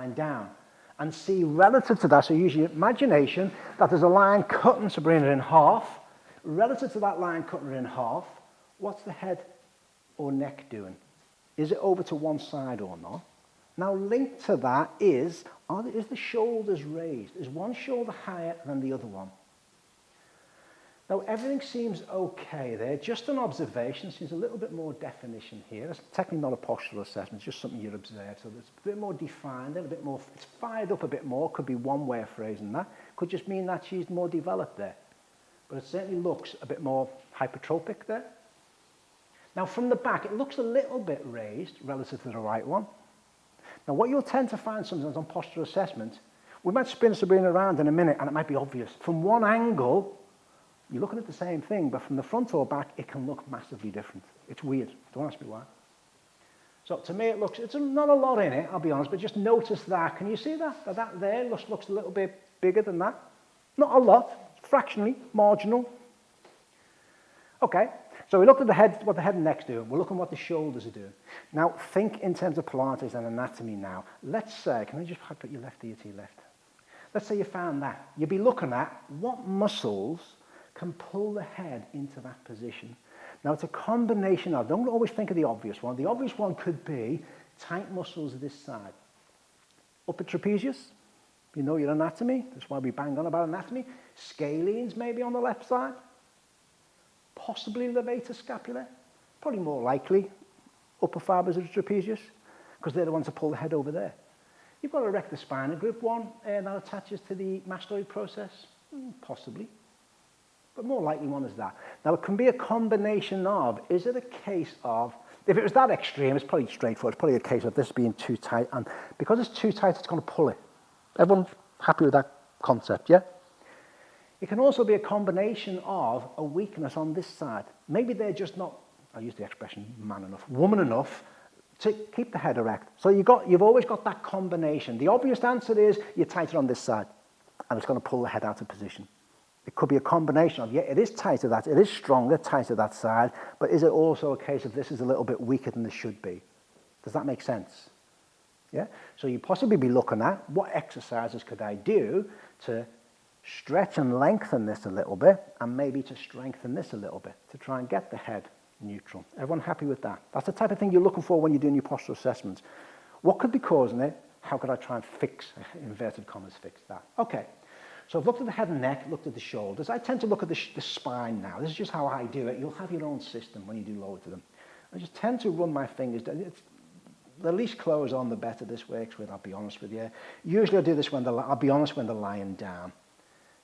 line down. And see, relative to that, so use your imagination that there's a line cutting Sabrina in half. Relative to that line cutting her in half, what's the head or neck doing? Is it over to one side or not? Now, linked to that is the shoulders raised? Is one shoulder higher than the other one? Now, everything seems okay there. Just an observation, seems a little bit more definition here. It's technically not a postural assessment, it's just something you observe. So it's a bit more defined, a bit more, it's fired up a bit more. Could be one way of phrasing that. Could just mean that she's more developed there. But it certainly looks a bit more hypertrophic there. Now, from the back, it looks a little bit raised relative to the right one. Now, what you'll tend to find sometimes on postural assessment, we might spin Sabrina around in a minute and it might be obvious. From one angle, you're looking at the same thing, but from the front or back, it can look massively different. It's weird. Don't ask me why. So to me, it's not a lot in it, I'll be honest, but just notice that. Can you see that? That there looks a little bit bigger than that. Not a lot, fractionally, marginal. Okay, so we looked at the head, what the head and neck's doing. We're looking at what the shoulders are doing. Now, think in terms of Pilates and anatomy now. Let's say, can I just put your left ear to your left? Let's say you found that. You'd be looking at what muscles can pull the head into that position. Now, it's a combination of, don't always think of the obvious one. The obvious one could be tight muscles this side. Upper trapezius, you know your anatomy. That's why we bang on about anatomy. Scalenes maybe on the left side. Possibly levator scapula. Probably more likely upper fibers of the trapezius, because they're the ones that pull the head over there. You've got erect the spinal group one that attaches to the mastoid process. Possibly. But more likely one is that. Now, it can be a combination of, is it a case of, if it was that extreme, it's probably straightforward. It's probably a case of this being too tight, and because it's too tight, it's going to pull it. Everyone happy with that concept, yeah? It can also be a combination of a weakness on this side. Maybe they're just not, I'll use the expression man enough, woman enough to keep the head erect. So you've always got that combination. The obvious answer is you're tighter on this side, and it's going to pull the head out of position. It could be a combination of, yeah, it is tighter that, it is stronger, tighter that side, but is it also a case of this is a little bit weaker than this should be? Does that make sense? Yeah? So you possibly be looking at what exercises could I do to stretch and lengthen this a little bit, and maybe to strengthen this a little bit, to try and get the head neutral. Everyone happy with that? That's the type of thing you're looking for when you're doing your postural assessments. What could be causing it? How could I try and fix, inverted commas, fix that? Okay. So I've looked at the head and neck, looked at the shoulders. I tend to look at the spine now. This is just how I do it. You'll have your own system when you do lower to them. I just tend to run my fingers down. It's, the least clothes on, the better this works with, I'll be honest with you. Usually I do this I'll be honest, when they're lying down.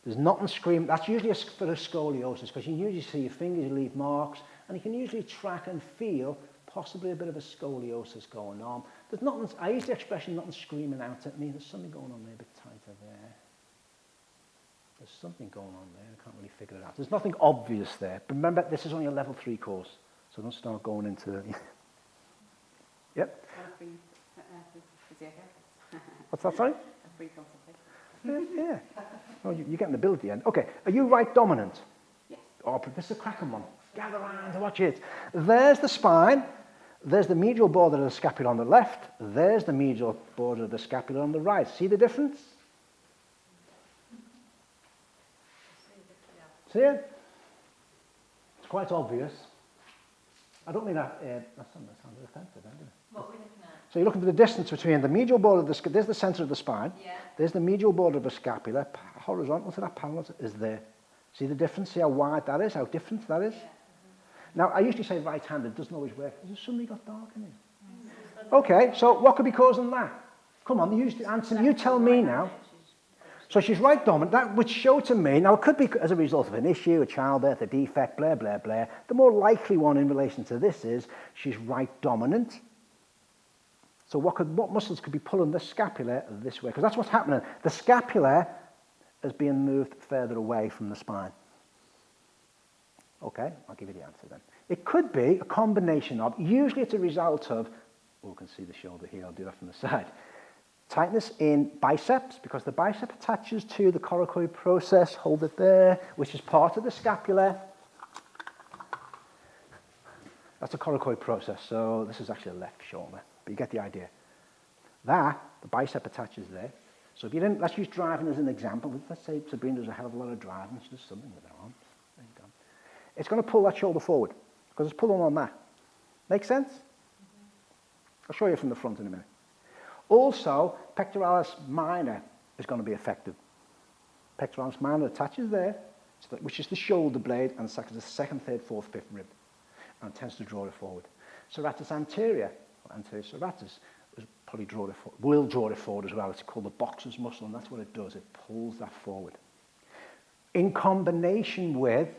There's nothing screaming. That's usually for a scoliosis, because you usually see your fingers, you leave marks, and you can usually track and feel possibly a bit of a scoliosis going on. There's nothing, I use the expression, nothing screaming out at me. There's something going on there, a bit tighter there. There's something going on there, I can't really figure it out. There's nothing obvious there. But remember, this is only a level 3 course, so don't start going into... Yep. What's that, sorry? A free consultation. Yeah. Oh, you're getting the bill at the end. Okay, are you right dominant? Yes. Oh, this is a cracking one. Gather around to watch it. There's the spine. There's the medial border of the scapula on the left. There's the medial border of the scapula on the right. See the difference? See it? It's quite obvious. I don't mean that, that sounded offensive, didn't it? What are we looking at? So you're looking for the distance between the medial border of the scapula, there's the center of the spine, yeah. There's the medial border of the scapula, horizontal to that parallel is there. See the difference? See how wide that is, how different that is? Yeah. Now, I usually say right-handed, doesn't always work. Has it suddenly got dark in it? Okay, so what could be causing that? Come on, Anson, you tell me now. So she's right dominant, that would show to me, now it could be as a result of an issue, a childbirth, a defect, blah, blah, blah. The more likely one in relation to this is she's right dominant. So what muscles could be pulling the scapula this way? Because that's what's happening. The scapula is being moved further away from the spine. Okay, I'll give you the answer then. It could be a combination of, usually it's a result of, oh, you can see the shoulder here, I'll do that from the side. Tightness in biceps, because the bicep attaches to the coracoid process, hold it there, which is part of the scapula. That's the coracoid process, so this is actually the left shoulder, but you get the idea. That, the bicep attaches there. So if you didn't, let's use driving as an example. Let's say Sabrina does a hell of a lot of driving. She does something with her arms. There you go. It's going to pull that shoulder forward because it's pulling on that. Make sense? I'll show you from the front in a minute. Also, pectoralis minor is going to be affected. Pectoralis minor attaches there, which is the shoulder blade, and the second, third, fourth, fifth rib, and tends to draw it forward. Serratus anterior, or anterior serratus, will draw it forward as well. It's called the boxer's muscle, and that's what it does. It pulls that forward. In combination with,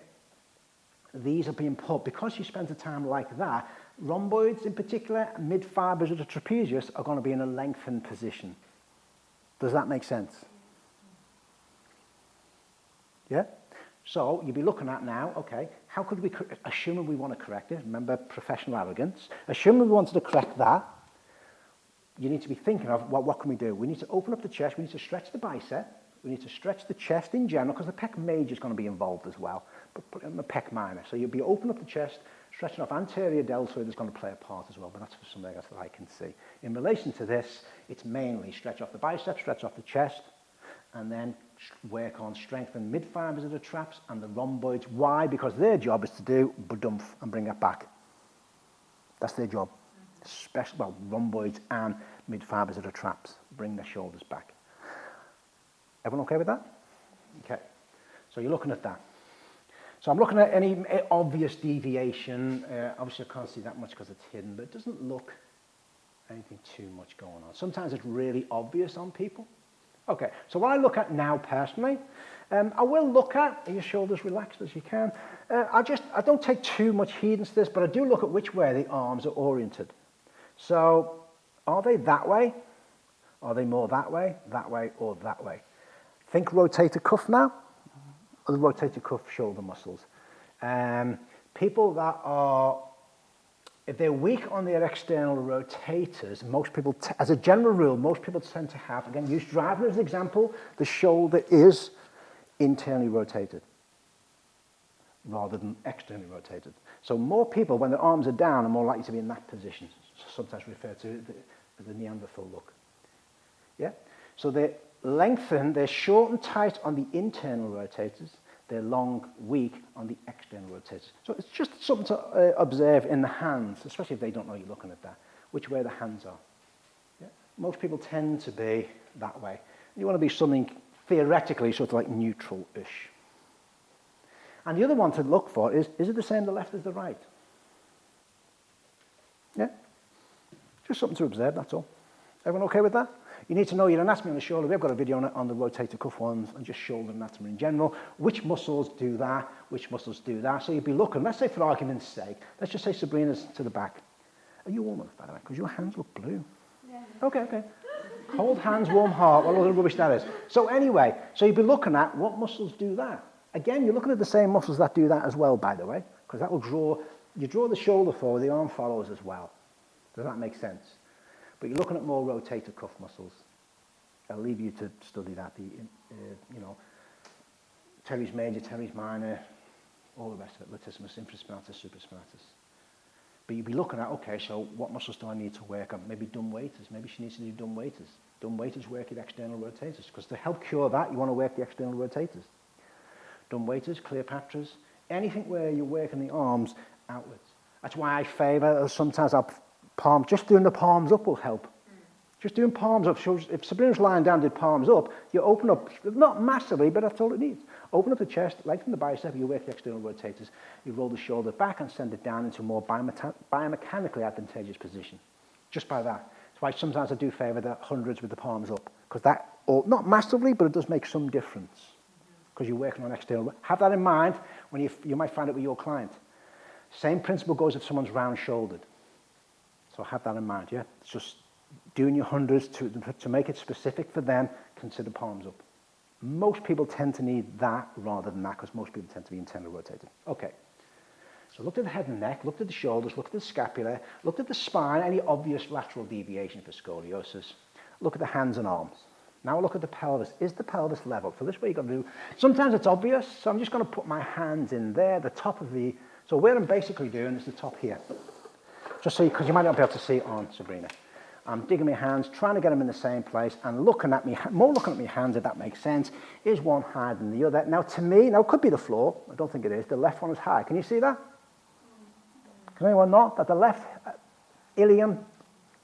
these are being pulled, because you spend the time like that, rhomboids in particular, mid-fibers of the trapezius are going to be in a lengthened position. Does that make sense? Yeah? So you'd be looking at now, okay, how could we, assuming we want to correct it, remember professional arrogance, assuming we wanted to correct that, you need to be thinking of, well, what can we do? We need to open up the chest, we need to stretch the bicep, we need to stretch the chest in general, because the pec major is going to be involved as well, but put it in the pec minor. So you'll be opening up the chest, stretching off anterior deltoid is going to play a part as well, but that's for something else that I can see. In relation to this, it's mainly stretch off the bicep, stretch off the chest, and then work on strengthen mid-fibers of the traps and the rhomboids. Why? Because their job is to do badump and bring it back. That's their job. Especially, well, rhomboids and mid-fibers of the traps. Bring their shoulders back. Everyone okay with that? Okay. So you're looking at that. So I'm looking at any obvious deviation. Obviously I can't see that much because it's hidden, but it doesn't look anything too much going on. Sometimes it's really obvious on people. Okay, so what I look at now personally, I will look at, are your shoulders relaxed as you can? I don't take too much heed into this, but I do look at which way the arms are oriented. So, are they that way? Are they more that way, or that way? Think rotator cuff now, or the rotator cuff shoulder muscles. People that are, if they're weak on their external rotators, most people, as a general rule, most people tend to have, again, use driving as an example, the shoulder is internally rotated rather than externally rotated. So more people, when their arms are down, are more likely to be in that position, sometimes referred to as the Neanderthal look. Yeah? So they're lengthened, they're short and tight on the internal rotators, they're long, weak on the external rotators. So it's just something to observe in the hands, especially if they don't know you're looking at that, which way the hands are. Yeah? Most people tend to be that way. You want to be something theoretically sort of like neutral-ish. And the other one to look for is it the same the left as the right? Yeah? Just something to observe, that's all. Everyone okay with that? You need to know your anatomy on the shoulder. We've got a video on the rotator cuff ones and just shoulder anatomy in general. Which muscles do that? Which muscles do that? So you'd be looking, let's say for argument's sake, let's just say Sabrina's to the back. Are you warm enough, by the way? Because your hands look blue. Yeah. Okay. Cold hands, warm heart. What other rubbish that is. So anyway, so you'd be looking at what muscles do that. Again, you're looking at the same muscles that do that as well, by the way, because that will draw, you draw the shoulder forward, the arm follows as well. Does that make sense? But you're looking at more rotator cuff muscles. I'll leave you to study that, teres major, teres minor, all the rest of it, latissimus, infraspinatus, supraspinatus. But you'd be looking at, okay, so what muscles do I need to work on? Maybe dumb waiters. Maybe she needs to do dumb waiters. Dumb waiters work at external rotators, because to help cure that, you want to work the external rotators. Dumb waiters, Cleopatras, anything where you're working the arms outwards. That's why I favour, sometimes just doing the palms up will help. Just doing palms up shows, if Sabrina's lying down, did palms up, you open up, not massively, but that's all it needs. Open up the chest, lengthen the bicep, you work the external rotators, you roll the shoulder back and send it down into a more biomechanically advantageous position. Just by that. That's why sometimes I do favour the hundreds with the palms up, because that, not massively, but it does make some difference, because you're working on external. Have that in mind when you might find it with your client. Same principle goes if someone's round-shouldered. So have that in mind, yeah? It's just doing your hundreds to make it specific for them, consider palms up. Most people tend to need that rather than that, because most people tend to be internally rotated. Okay. So looked at the head and neck, looked at the shoulders, looked at the scapula, looked at the spine, any obvious lateral deviation for scoliosis. Look at the hands and arms. Now look at the pelvis. Is the pelvis level? So this way you've got to do, sometimes it's obvious, so I'm just going to put my hands in there, the top of the, so where I'm basically doing is the top here. Just so, because you might not be able to see it on Sabrina. I'm digging my hands, trying to get them in the same place, and looking at me, more looking at my hands, if that makes sense. Is one higher than the other? Now, to me, now it could be the floor. I don't think it is. The left one is high. Can you see that? Can anyone not? That the left ilium,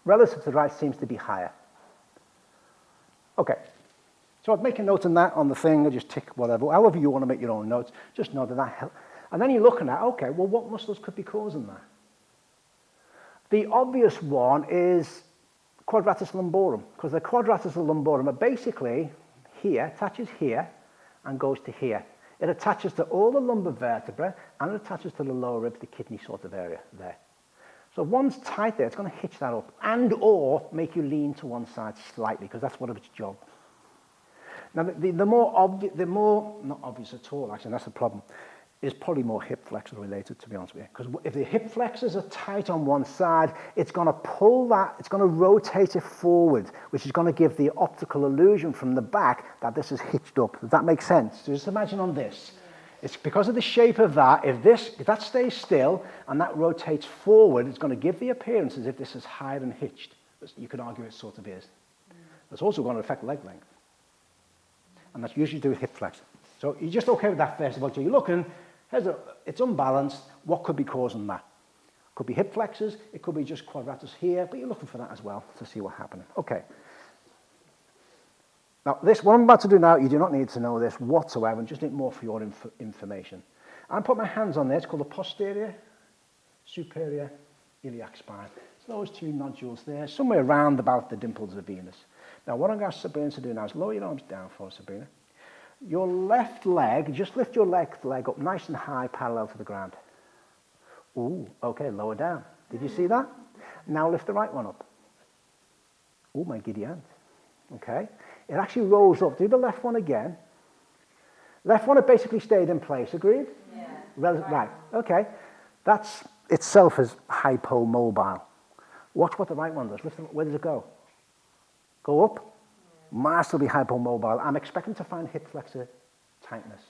relative to the right, seems to be higher. Okay. So I'd make a note on that on the thing, or just tick whatever. However you want to make your own notes, just know that helps. And then you're looking at, okay, well, what muscles could be causing that? The obvious one is Quadratus Lumborum, because the Quadratus Lumborum are basically here, attaches here, and goes to here. It attaches to all the lumbar vertebrae, and it attaches to the lower ribs, the kidney sort of area there. So if one's tight there, it's going to hitch that up, and or make you lean to one side slightly, because that's one of its job. Now, the more, not obvious at all, actually, and that's the problem, is probably more hip flexor related, to be honest with you. Because if the hip flexors are tight on one side, it's going to pull that, it's going to rotate it forward, which is going to give the optical illusion from the back that this is hitched up. Does that make sense? So just imagine on this. It's because of the shape of that, if that stays still and that rotates forward, it's going to give the appearance as if this is higher and hitched. You could argue it sort of is. It's also going to affect leg length. And that's usually to do with hip flexor. So you're just okay with that first of all. So you're looking, it's unbalanced. What could be causing that? Could be hip flexors. It could be just quadratus here. But you're looking for that as well to see what's happening. Okay. Now, what I'm about to do now, you do not need to know this whatsoever, and just need more for your information. I'm putting my hands on there. It's called the posterior, superior iliac spine. So those two nodules there, somewhere around about the dimples of Venus. Now, what I'm going to ask Sabrina to do now is lower your arms down for us, Sabrina. Your left leg, just lift your left leg up nice and high, parallel to the ground. Ooh, okay, lower down. Did you see that? Now lift the right one up. Ooh, my giddy aunt. Okay. It actually rolls up. Do the left one again. Left one, it basically stayed in place. Agreed? Yeah. Right. Okay. That's itself is hypomobile. Watch what the right one does. Where does it go? Go up. Massively hypomobile. I'm expecting to find hip flexor tightness.